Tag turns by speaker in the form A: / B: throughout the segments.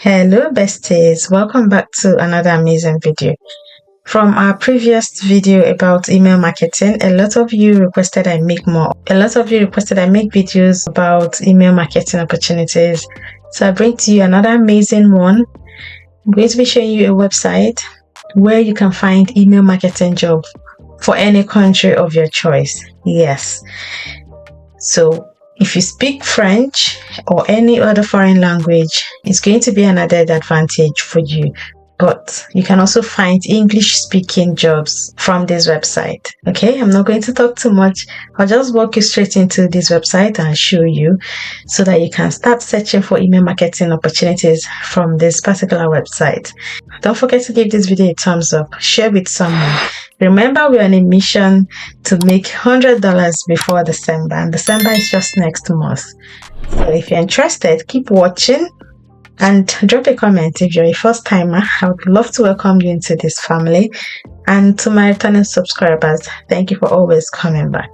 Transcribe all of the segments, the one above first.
A: Hello besties, welcome back to another amazing video. From our previous video about email marketing, a lot of you requested I make videos about email marketing opportunities. So I bring to you another amazing one. I'm going to be showing you a website where you can find email marketing job for any country of your choice. Yes. So if you speak French or any other foreign language, it's going to be an added advantage for you. But you can also find English-speaking jobs from this website. Okay, I'm not going to talk too much. I'll just walk you straight into this website and show you so that you can start searching for email marketing opportunities from this particular website. Don't forget to give this video a thumbs up, share with someone. Remember, we're on a mission to make $100 before December, and December is just next month. So if you're interested, keep watching and drop a comment if you're a first timer. I would love to welcome you into this family. And to my returning subscribers, thank you for always coming back.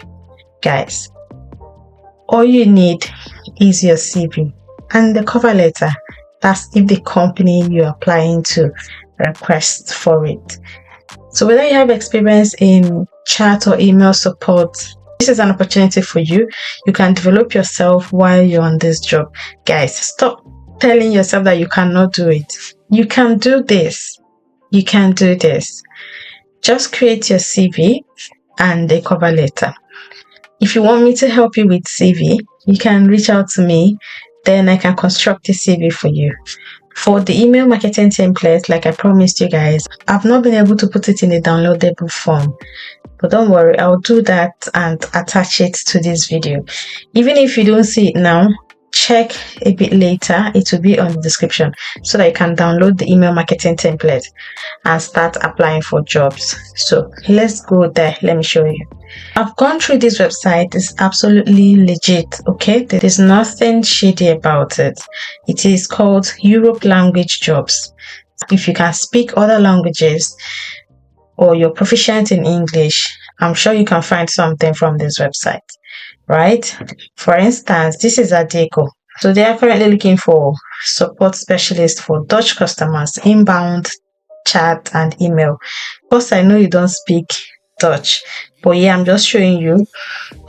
A: Guys, all you need is your CV and the cover letter. That's if the company you're applying to requests for it. So whether you have experience in chat or email support, this is an opportunity for you. You can develop yourself while you're on this job. Guys, stop telling yourself that you cannot do it. You can do this. You can do this. Just create your CV and a cover letter. If you want me to help you with CV, you can reach out to me. Then I can construct a CV for you. For the email marketing template, like I promised you guys, I've not been able to put it in a downloadable form. But don't worry, I'll do that and attach it to this video. Even if you don't see it now, check a bit later. It will be on the description so that you can download the email marketing template and start applying for jobs. So let's go there. Let me show you. I've gone through this website. It's absolutely legit. Okay, there is nothing shady about it. It is called Europe Language Jobs. If you can speak other languages or you're proficient in English, I'm sure you can find something from this website, right? For instance, this is Adecco. So they are currently looking for support specialists for Dutch customers, inbound, chat, and email. Of course, I know you don't speak Dutch, but yeah, I'm just showing you.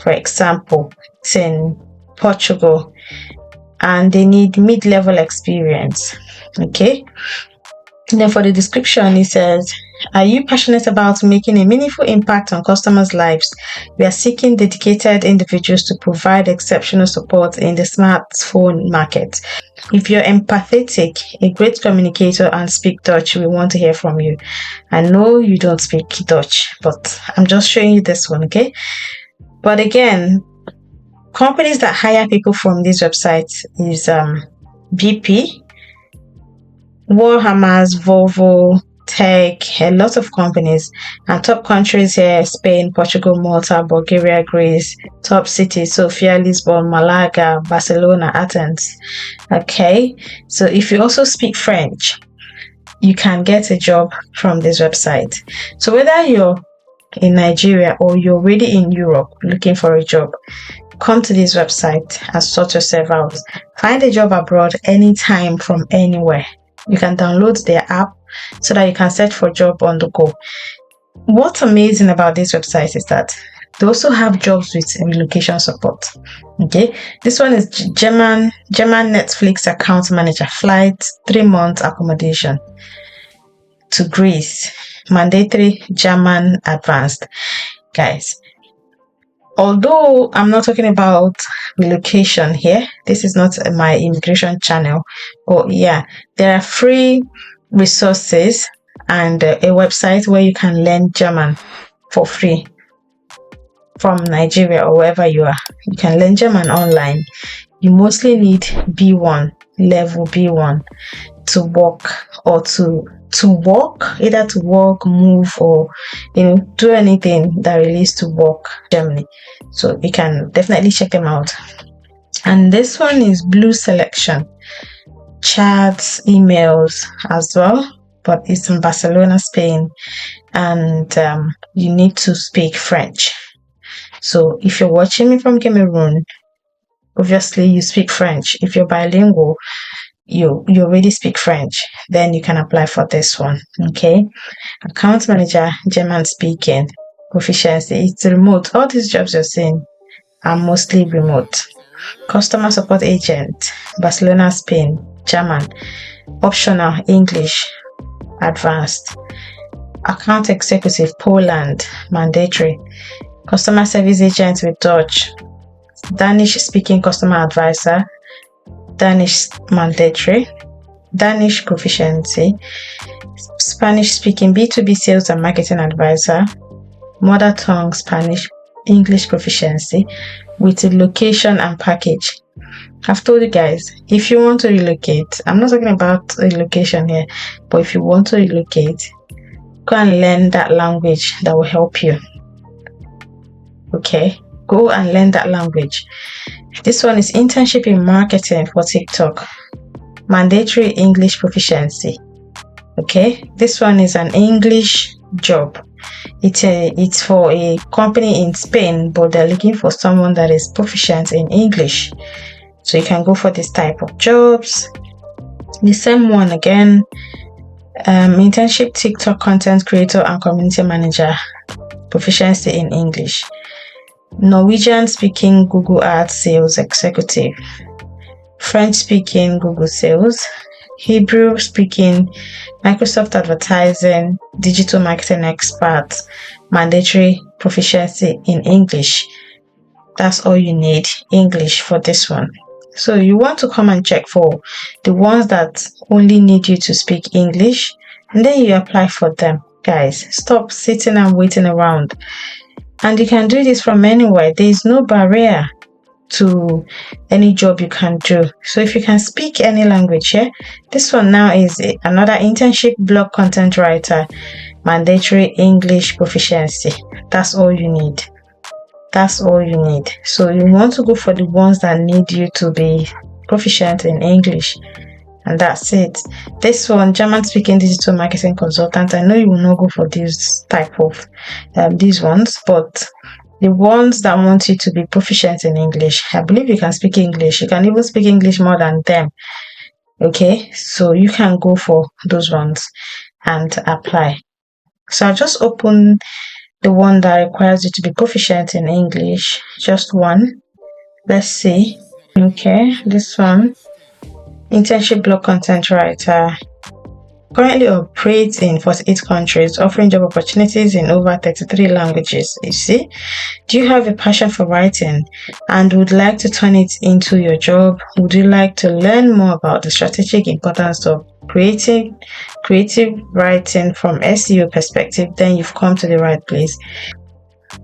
A: For example, it's in Portugal and they need mid-level experience. Okay. And then for the description, it says, are you passionate about making a meaningful impact on customers' lives? We are seeking dedicated individuals to provide exceptional support in the smartphone market. If you're empathetic, a great communicator, and speak Dutch, we want to hear from you. I know you don't speak Dutch, but I'm just showing you this one, okay? But again, companies that hire people from this website is BP, Warhammers, Volvo, Tech, a lot of companies, and top countries here: Spain, Portugal, Malta, Bulgaria, Greece. Top cities: Sofia, Lisbon, Malaga, Barcelona, Athens. Okay, so if you also speak French, you can get a job from this website. So whether you're in Nigeria or you're already in Europe looking for a job, come to this website and sort yourself out. Find a job abroad anytime from anywhere. You can download their app so that you can search for a job on the go. What's amazing about this website is that they also have jobs with relocation support. Okay, this one is German Netflix account manager, flight, 3 months accommodation to Greece, mandatory German advanced. Guys, although I'm not talking about relocation here, this is not my immigration channel. But yeah, there are free resources and a website where you can learn German for free from Nigeria or wherever you are. You can learn German online. You mostly need B1, level B1 to work or to work, either to work, move, or do anything that relates to work in Germany. So you can definitely check them out. And this one is Blue Selection, chats, emails as well, but it's in Barcelona, Spain, and you need to speak French. So if you're watching me from Cameroon, obviously you speak French. If you're bilingual, you already speak French, then you can apply for this one. Okay. Account manager, German speaking, proficiency, it's remote. All these jobs you're seeing are mostly remote. Customer support agent, Barcelona, Spain, German, optional, English, advanced. Account executive, Poland, mandatory. Customer service agent with Dutch, Danish speaking customer advisor, Danish mandatory, Danish proficiency, Spanish speaking B2B sales and marketing advisor, mother tongue Spanish, English proficiency with location and package. I've told you guys, if you want to relocate, I'm not talking about relocation here, but if you want to relocate, go and learn that language that will help you. Okay, go and learn that language. This one is internship in marketing for TikTok, mandatory English proficiency. Okay, this one is an English job. It's for a company in Spain, but they're looking for someone that is proficient in English. So you can go for this type of jobs. The same one again, internship TikTok content creator and community manager, proficiency in English. Norwegian speaking Google Ads sales executive, French speaking Google sales, Hebrew speaking Microsoft advertising digital marketing expert, mandatory proficiency in English. That's all you need, English for this one. So you want to come and check for the ones that only need you to speak English, and then you apply for them. Guys, stop sitting and waiting around. And you can do this from anywhere. There is no barrier to any job you can do. So if you can speak any language here, this one now is another internship blog content writer, mandatory English proficiency. That's all you need. That's all you need. So you want to go for the ones that need you to be proficient in English. And that's it. This one, German speaking digital marketing consultant. I know you will not go for this type of these ones, but the ones that want you to be proficient in English, I believe you can speak English. You can even speak English more than them. Okay, so you can go for those ones and apply. So I'll just open the one that requires you to be proficient in English. Just one. Let's see. Okay, this one. Internship blog content writer, currently operates in 48 countries, offering job opportunities in over 33 languages. You see, do you have a passion for writing and would like to turn it into your job? Would you like to learn more about the strategic importance of creative writing from SEO perspective? Then you've come to the right place.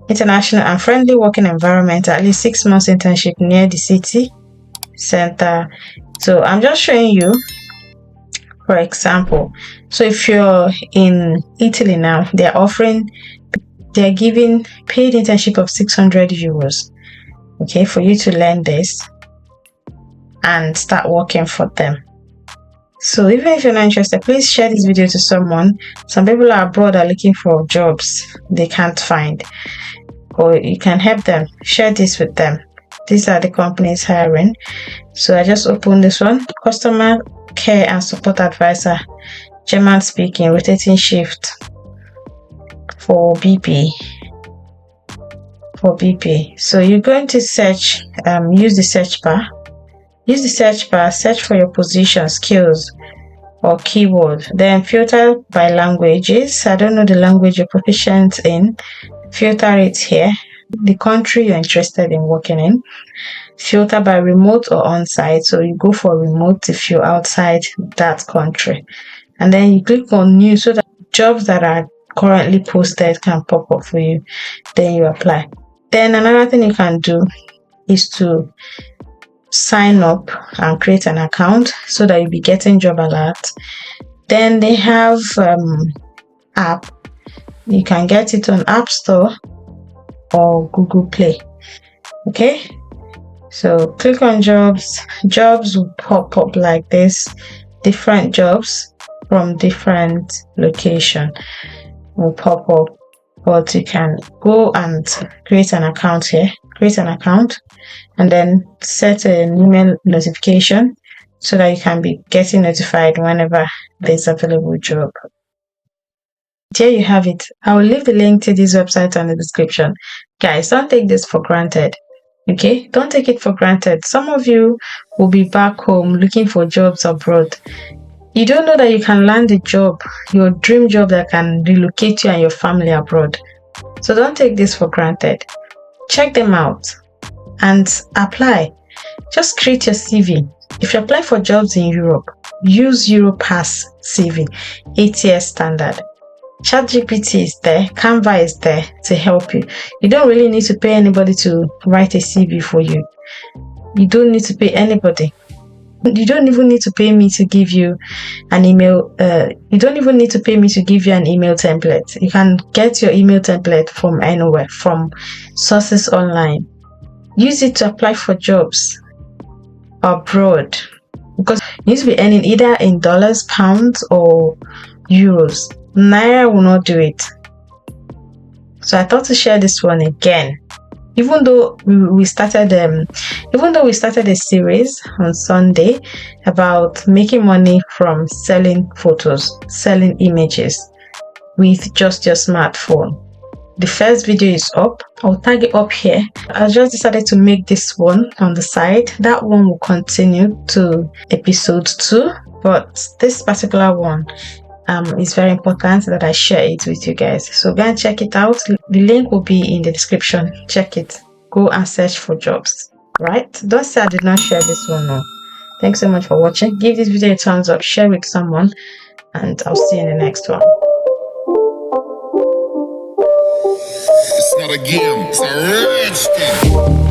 A: International and friendly working environment, at least 6 months internship near the city center. So I'm just showing you, for example, so if you're in Italy now, they're giving paid internship of 600 euros, okay, for you to learn this and start working for them. So even if you're not interested, please share this video to someone. Some people are abroad are looking for jobs they can't find, or you can help them. Share this with them. These are the companies hiring. So I just opened this one, customer care and support advisor, German speaking, rotating shift for BP. So you're going to search, use the search bar. Search for your position, skills, or keyword. Then filter by languages. I don't know the language you're proficient in. Filter it here. The country you're interested in working in. Filter by remote or on-site. So you go for remote if you're outside that country. And then you click on new so that jobs that are currently posted can pop up for you. Then you apply. Then another thing you can do is to sign up and create an account so that you'll be getting job alerts. Then they have app. You can get it on App Store or Google Play. Okay, so click on jobs. Jobs will pop up like this. Different jobs from different location will pop up, but you can go and create an account here. Create an account and then set an email notification so that you can be getting notified whenever there's available job. There you have it. I will leave the link to this website on the description. Guys, don't take this for granted. Okay, don't take it for granted. Some of you will be back home looking for jobs abroad. You don't know that you can land a job, your dream job that can relocate you and your family abroad. So don't take this for granted. Check them out and apply. Just create your CV. If you apply for jobs in Europe, use Europass CV, ATS standard. ChatGPT is there, Canva is there to help you. You don't really need to pay anybody to write a CV for you. You don't need to pay anybody. You don't even need to pay me to give you an email. You don't even need to pay me to give you an email template. You can get your email template from anywhere, from sources online. Use it to apply for jobs abroad, because you need to be earning either in dollars, pounds, or euros. Naira will not do it. So I thought to share this one again. Even though we started a series on Sunday about making money from selling photos, selling images with just your smartphone. The first video is up. I'll tag it up here. I just decided to make this one on the side. That one will continue to episode 2, but this particular one it's very important that I share it with you guys. So go and check it out. The link will be in the description. Check it. Go and search for jobs. Right? Don't say I did not share this one. No. Thanks so much for watching. Give this video a thumbs up. Share with someone. And I'll see you in the next one.
B: It's not a game. It's a rich thing.